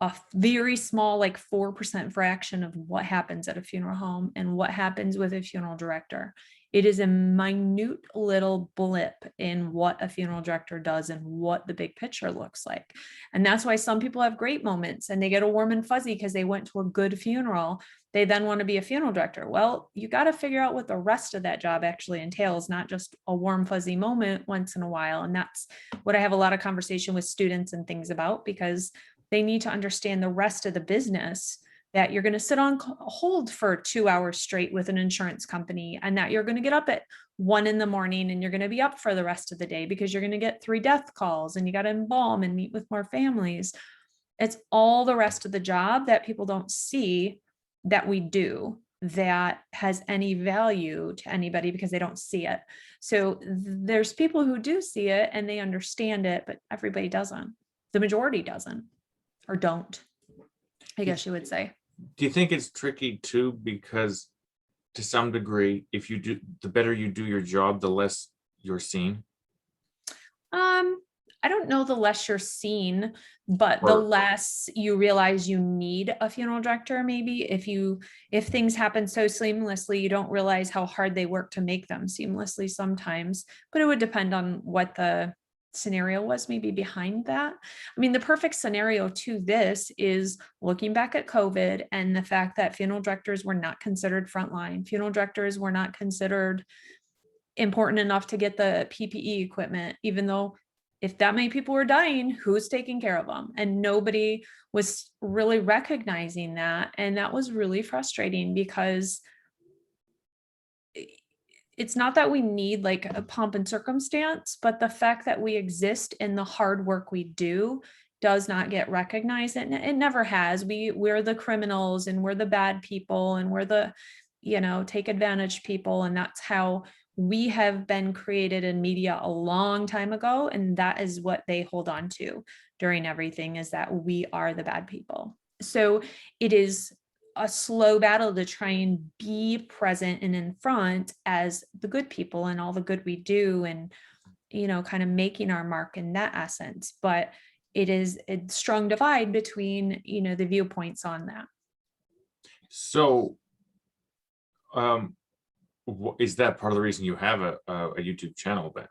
a very small, like 4% fraction of what happens at a funeral home and what happens with a funeral director. It is a minute little blip in what a funeral director does and what the big picture looks like. And that's why some people have great moments and they get a warm and fuzzy because they went to a good funeral. They then want to be a funeral director. Well, you got to figure out what the rest of that job actually entails, not just a warm, fuzzy moment once in a while. And that's what I have a lot of conversation with students and things about, because they need to understand the rest of the business, that you're going to sit on hold for 2 hours straight with an insurance company, and that you're going to get up at 1 a.m. and you're going to be up for the rest of the day because you're going to get 3 death calls and you got to embalm and meet with more families. It's all the rest of the job that people don't see that we do that has any value to anybody because they don't see it. So there's people who do see it and they understand it, but everybody doesn't. The majority doesn't. Or don't, I guess you would say. Do you think it's tricky too? Because to some degree, if you do, the better you do your job, the less you're seen. I don't know the less you're seen, but the less you realize you need a funeral director. Maybe if things happen so seamlessly, you don't realize how hard they work to make them seamlessly sometimes, but it would depend on what the scenario was maybe behind that. I mean, the perfect scenario to this is looking back at COVID and the fact that funeral directors were not considered frontline. Funeral directors were not considered important enough to get the PPE equipment, even though if that many people were dying, who's taking care of them? And nobody was really recognizing that. And that was really frustrating, because it's not that we need like a pomp and circumstance, but the fact that we exist in the hard work we do does not get recognized. And it never has. We're the criminals and we're the bad people and we're the, take advantage people. And that's how we have been created in media a long time ago. And that is what they hold on to during everything, is that we are the bad people. So it is a slow battle to try and be present and in front as the good people and all the good we do, and kind of making our mark in that essence. But it is a strong divide between the viewpoints on that. So is that part of the reason you have a YouTube channel then?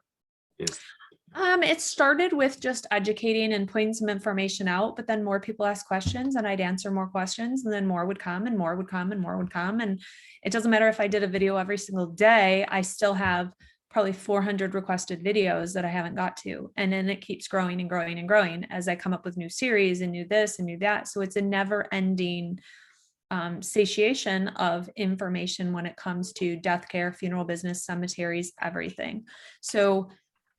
It started with just educating and putting some information out, but then more people asked questions and I'd answer more questions, and then more would come and more would come and more would come. And it doesn't matter if I did a video every single day, I still have probably 400 requested videos that I haven't got to. And then it keeps growing and growing and growing as I come up with new series and new this and new that. So it's a never ending satiation of information when it comes to death care, funeral business, cemeteries, everything. So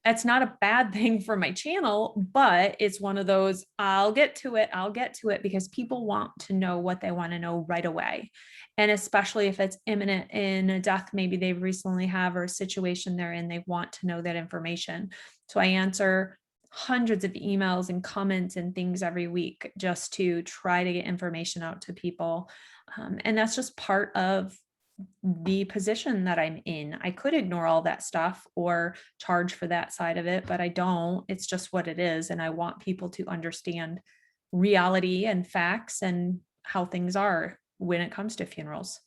that's not a bad thing for my channel, but it's one of those, I'll get to it because people want to know what they want to know right away. And especially if it's imminent in a death, maybe they recently have, or a situation they're in, they want to know that information. So I answer hundreds of emails and comments and things every week just to try to get information out to people. And that's just part of the position that I'm in. I could ignore all that stuff or charge for that side of it, but I don't. It's just what it is. And I want people to understand reality and facts and how things are when it comes to funerals.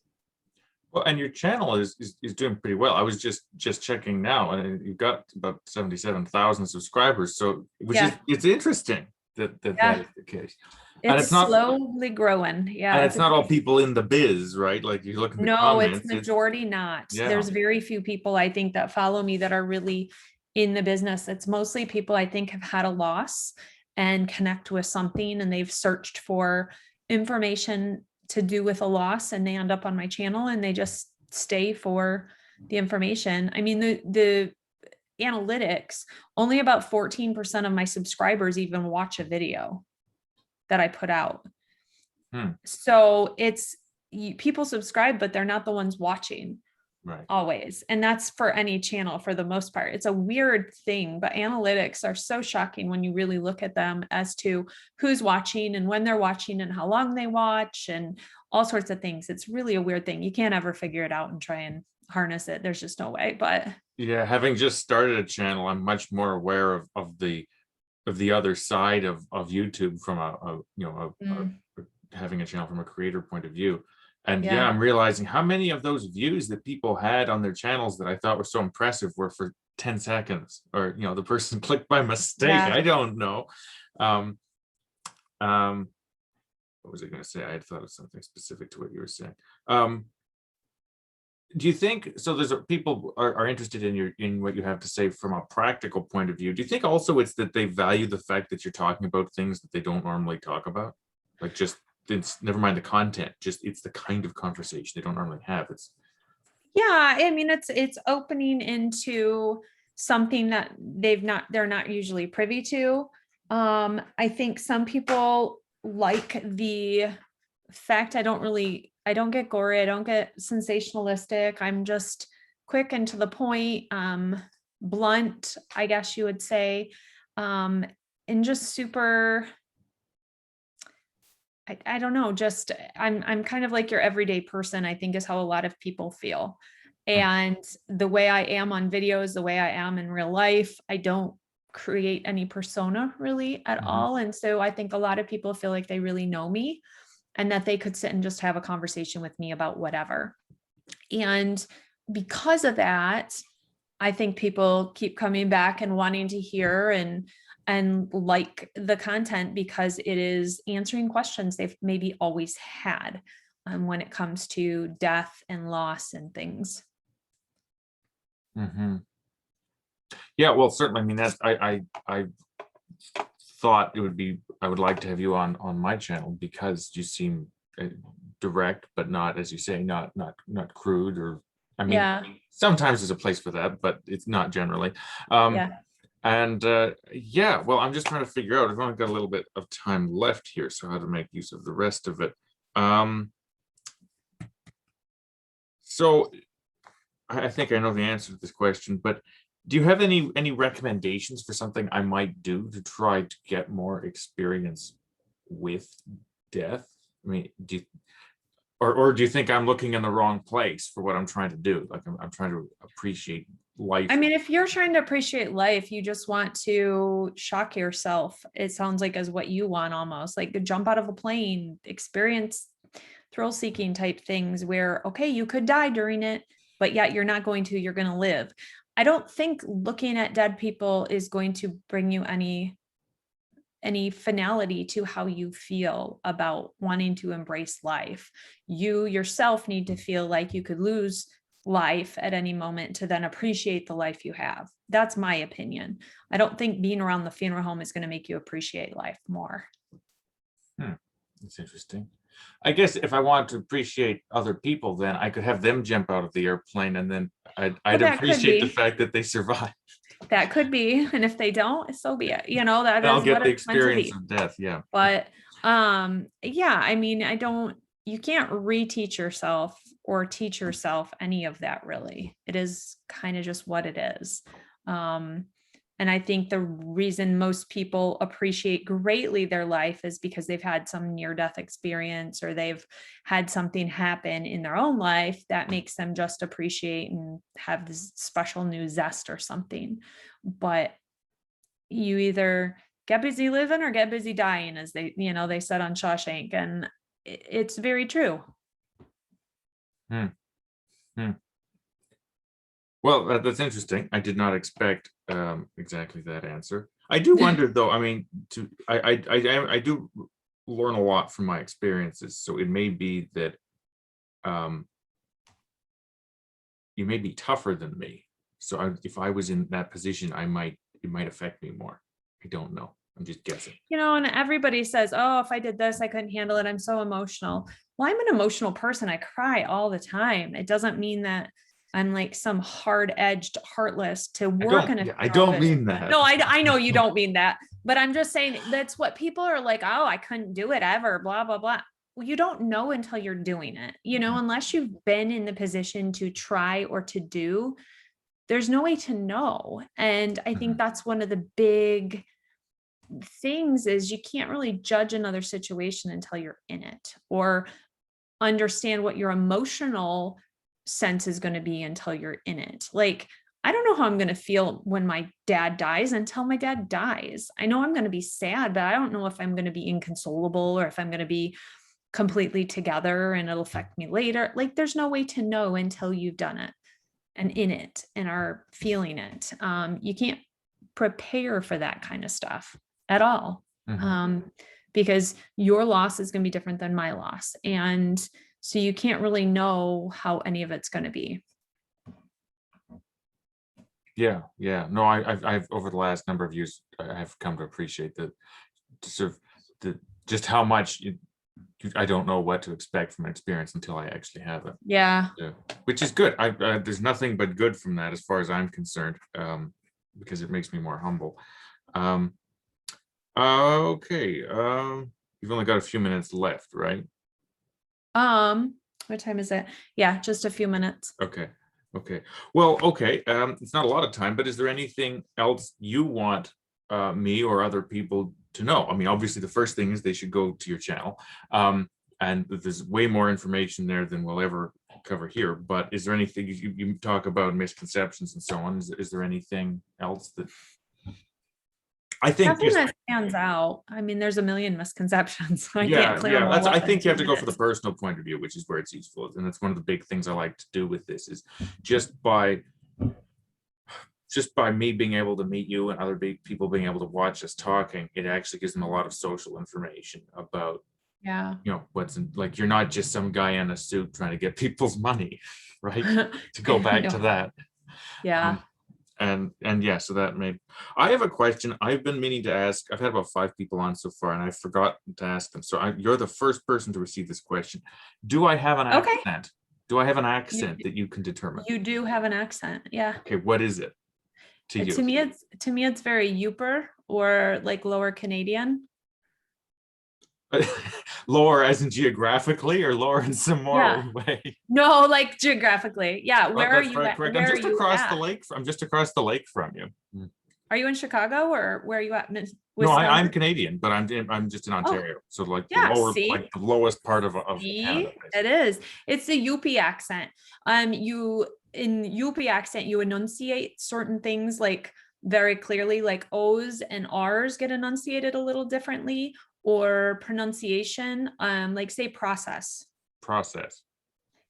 Well, and your channel is doing pretty well. I was just checking now, and you've got about 77,000 subscribers. So it's interesting that is the case. It's not slowly growing. Yeah. And it's not all people in the biz, right? Like you look at the comments. It's majority not. Yeah. There's very few people I think that follow me that are really in the business. It's mostly people I think have had a loss and connect with something, and they've searched for information to do with a loss, and they end up on my channel and they just stay for the information. I mean, the analytics, only about 14% of my subscribers even watch a video that I put out. So it's people subscribe, but they're not the ones watching. Right. always. And that's for any channel for the most part. It's a weird thing, but analytics are so shocking when you really look at them as to who's watching and when they're watching and how long they watch and all sorts of things. It's really a weird thing. You can't ever figure it out and try and harness it. There's just no way, but Yeah, having just started a channel, I'm much more aware of the other side of YouTube from mm, having a channel from a creator point of view. And yeah, yeah, I'm realizing how many of those views that people had on their channels that I thought were so impressive were for 10 seconds, or the person clicked by mistake. yeah. I don't know. Um, um, what was I going to say? I had thought of something specific to what you were saying. Do you think so? People are interested in what you have to say from a practical point of view. Do you think also it's that they value the fact that you're talking about things that they don't normally talk about? Like, just it's never mind the content, just it's the kind of conversation they don't normally have. It's Yeah, I mean it's opening into something that they're not usually privy to. I think some people like the fact I don't get gory, I don't get sensationalistic. I'm just quick and to the point, blunt, I guess you would say. And just super, I don't know, just I'm kind of like your everyday person, I think is how a lot of people feel. mm, And the way I am on videos, the way I am in real life, I don't create any persona really at mhm, all. And so I think a lot of people feel like they really know me and that they could sit and just have a conversation with me about whatever. And because of that, I think people keep coming back and wanting to hear and like the content because it is answering questions they've maybe always had when it comes to death and loss and things. mhm. Yeah, well, certainly. I mean, that's I thought it would be, I would like to have you on my channel because you seem direct, but not, as you say, not crude, or I mean, Yeah, sometimes there's a place for that, but it's not generally. Um, yeah. and yeah, well, I'm just trying to figure out. I've only got a little bit of time left here, so how to make use of the rest of it. Um, so I think I know the answer to this question, but do you have any recommendations for something I might do to try to get more experience with death? I mean, or do you think I'm looking in the wrong place for what I'm trying to do? Like, I'm trying to appreciate I life. mean, if you're trying to appreciate life, you just want to shock yourself. It sounds like as what you want almost like jump out of a plane, experience thrill seeking type things where, okay, you could die during it, but yet you're not going to, you're going to live. I don't think looking at dead people is going to bring you any finality to how you feel about wanting to embrace life. You yourself need to feel like you could lose life at any moment to then appreciate the life you have. That's my opinion. I don't think being around the funeral home is going to make you appreciate life more. Hmm, that's interesting. I guess if I want to appreciate other people, then I could have them jump out of the airplane, and then Well, I'd that could appreciate the be. fact that they survived. That could be. And if they don't, so be it. That And I'll is get what the it's meant to experience be. of death. Yeah. But yeah, I mean, you can't reteach yourself or teach yourself any of that really. It is kind of just what it is. Um, and I think the reason most people appreciate greatly their life is because they've had some near death experience or they've had something happen in their own life that makes them just appreciate and have this special new zest or something. But you either get busy living or get busy dying, as they said on Shawshank. And it's very true. Hmm, hmm. Well, that's interesting. I did not expect exactly that answer. I do wonder, though. I mean, I do learn a lot from my experiences, so it may be that um, you may be tougher than me. So if I was in that position, it might affect me more. I don't know. I'm just guessing. And everybody says, oh, if I did this, I couldn't handle it. I'm so emotional. Well, I'm an emotional person. I cry all the time. It doesn't mean that I'm like some hard-edged, heartless to work in a Yeah, I funeral don't business. mean that. No, I know you don't mean that, but I'm just saying that's what people are like, oh, I couldn't do it ever, blah, blah, blah. you don't know until you're doing it, Mhm. unless you've been in the position to try or to do, there's no way to know. And I think Mhm. that's one of the big things is you can't really judge another situation until you're in it, or understand what your emotional sense is going to be until you're in it. Like, I don't know how I'm going to feel when my dad dies until my dad dies. I know I'm going to be sad, but I don't know if I'm going to be inconsolable or if I'm going to be completely together and it'll affect me later. Like, there's no way to know until you've done it and in it and are feeling it. You can't prepare for that kind of stuff at all. Mhm. Um, because your loss is going to be different than my loss. And so you can't really know how any of it's going to be. Yeah, yeah. No, I've over the last number of years, I've come to appreciate that sort of the just how much I don't know what to expect from an experience until I actually have it. Yeah. Yeah, which is good. There's nothing but good from that as far as I'm concerned, because it makes me more humble. Um, okay. You've only got a few minutes left, right? Um, what time is it? Yeah, just a few minutes. Okay. Okay. Well, okay. It's not a lot of time, but is there anything else you want me or other people to know? I mean, obviously, the first thing is they should go to your channel, and there's way more information there than we'll ever cover here. But is there anything you talk about misconceptions and so on? Is there anything else that I think Nothing just that stands out. I mean, there's a million misconceptions. I can't yeah, clear yeah. them all I up in think you have to go for the 2 minutes. personal point of view, which is where it's useful, and that's one of the big things I like to do with this is just by me being able to meet you and other people being able to watch us talking, it actually gives them a lot of social information about, Yeah. what's in, like, you're not just some guy in a suit trying to get people's money, right? To go I back to know. that. Yeah. Um, and yeah, so that made, I have a question I've been meaning to ask. I've had about 5 people on so far, and I forgot to ask them. So you're the first person to receive this question. Do I have an Okay. accent? Do I have an You accent that you can determine? you do have an accent. Yeah. Okay, what is it to you? To me it's very Youper or like lower Canadian. Lower as in geographically, or lower in some Yeah. more way? No, like geographically. Yeah. Oh, Where are that's you very at? correct. Where are you at? I'm just across the lake from you. Mm. Are you in Chicago or where are you at? No, I'm Wisconsin? Canadian, but I'm just in Oh, Ontario. So like yeah. See? the lowest part of Canada, See? It basically. is. It's the UP accent. You in UP accent, you enunciate certain things like very clearly, like O's and R's get enunciated a little differently, or pronunciation, like say process. Process.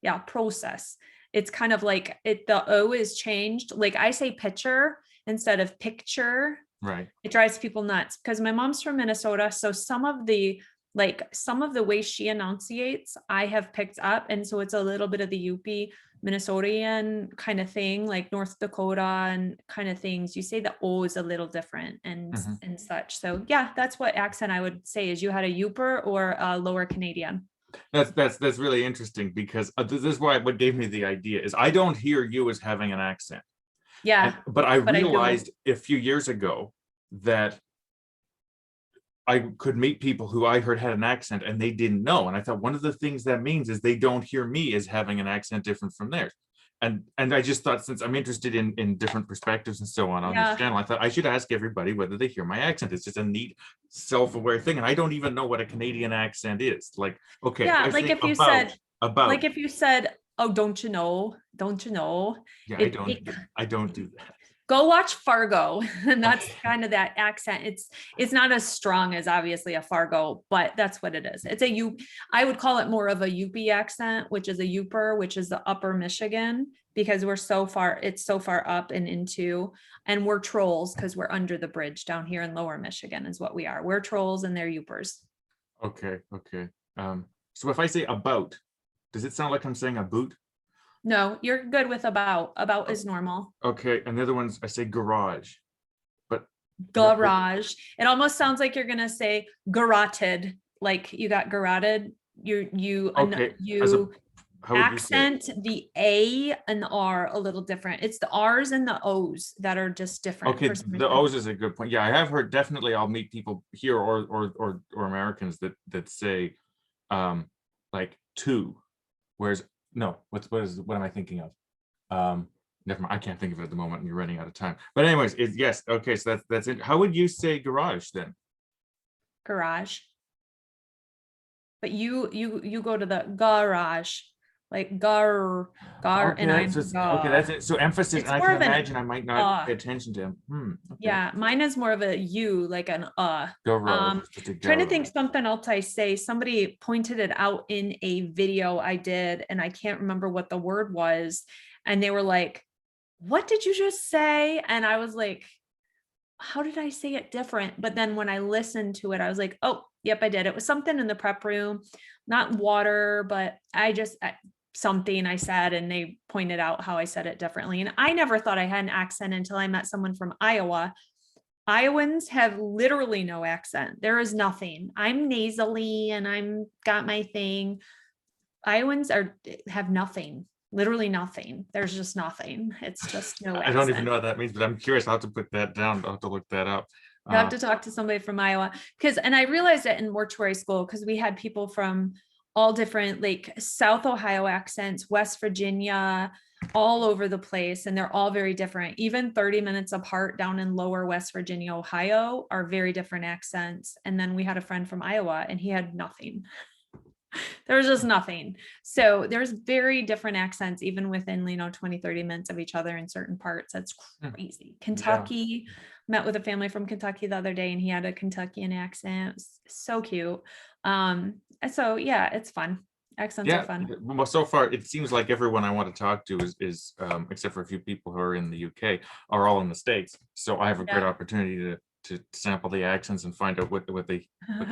Yeah, process. It's kind of like the O is changed. Like I say picture instead of picture. Right. It drives people nuts because my mom's from Minnesota. So some of the way she enunciates, I have picked up. And so it's a little bit of the UP Minnesotan kind of thing, like North Dakota and kind of things. You say the O is a little different Mhm. and such. So yeah, that's what accent I would say is you had a Youper or a lower Canadian. That's really interesting because this is why what gave me the idea is I don't hear you as having an accent. Yeah, But I but I do. realized a few years ago that I could meet people who I heard had an accent and they didn't know. And I thought one of the things that means is they don't hear me as having an accent different from theirs. And I just thought, since I'm interested in different perspectives and so on this Yeah. channel, I thought I should ask everybody whether they hear my accent. It's just a neat self-aware thing. And I don't even know what a Canadian accent is. Like, okay, if Yeah, I like say if you said, about, if you said, "Oh, don't you know? Don't you know?" yeah, It I don't do that. go watch Fargo, and that's Okay. kind of that accent. It's not as strong as obviously a Fargo, but that's what it is. It's a U. I would call it more of a UP accent, which is a Youper, which is the Upper Michigan, because we're so far. It's so far up and into, and we're trolls because we're under the bridge down here in Lower Michigan is what we are. We're trolls and they're Youpers. Okay. Okay. So if I say about, does it sound like I'm saying a boot? No, you're good with about. About is normal. Okay, and the other ones I say garage, but Garage. It almost sounds like you're gonna say garroted, like you got garroted. okay, as a, You how would you say it? accent the A and the R a little different. It's the R's and the O's that are just different Okay, for some the reason. O's is a good point. Yeah, I have heard, definitely I'll meet people here or Americans that say like two, whereas no, what am I thinking of? Never mind, I can't think of it at the moment, and you're running out of time. But anyways, it's yes, okay, so that's it. How would you say garage then? Garage. But you go to the garage, like and Okay, I'm so okay, that's it. So emphasis, and It's I more can of an imagine I might not pay attention to him. Okay. yeah, mine is more of a U, like an Garage, just a Trying to think garage. something else I say. Somebody pointed it out in a video I did, and I can't remember what the word was. And they were like, "What did you just say?" And I was like, "How did I say it different?" But then when I listened to it, I was like, "Oh, yep, I did. It was something in the prep room, not water, but something I said, and they pointed out how I said it differently. And I never thought I had an accent until I met someone from Iowa. Iowans have literally no accent. There is nothing. I'm nasally and I'm got my thing. Iowans have nothing, literally nothing. There's just nothing. It's just no I don't even accent. know what that means, but I'm curious. I'll have to put that down. I'll have to look that up. You have to talk to somebody from Iowa and I realized that in mortuary school, because we had people from all different, like South Ohio accents, West Virginia, all over the place. And they're all very different. Even 30 minutes apart down in lower West Virginia, Ohio are very different accents. And then we had a friend from Iowa and he had nothing. There was just nothing. So there's very different accents, even within, 20, 30 minutes of each other in certain parts. That's crazy. Kentucky, met with a family from Kentucky the other day and he had a Kentuckian accent. It was so cute. So yeah, it's fun. Accents are fun. Well, so far it seems like everyone I want to talk to is except for a few people who are in the UK, are all in the States. So I have a great opportunity to sample the accents and find out what they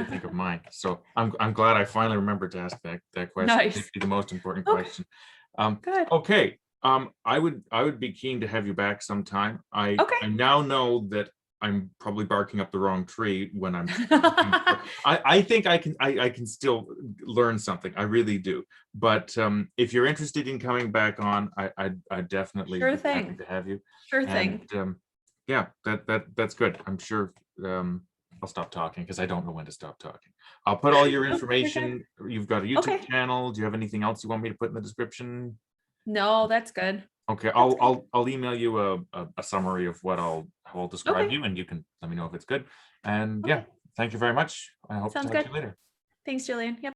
think of mine. So I'm glad I finally remembered to ask that question. Nice. It'd be the most important Okay. question. Good. Okay. I would be keen to have you back sometime. I now know that I'm probably barking up the wrong tree when I'm I think I can still learn something. I really do. But if you're interested in coming back on, I definitely be happy to have you. Sure thing. Yeah, that's good. I'm sure I'll stop talking because I don't know when to stop talking. I'll put all your information. You've got a YouTube channel. Do you have anything else you want me to put in the description? No, that's good. Okay, I'll email you a summary of how I'll describe you, and you can let me know if it's good. And yeah, thank you very much. I hope to talk to you later. Thanks, Julian. Yep.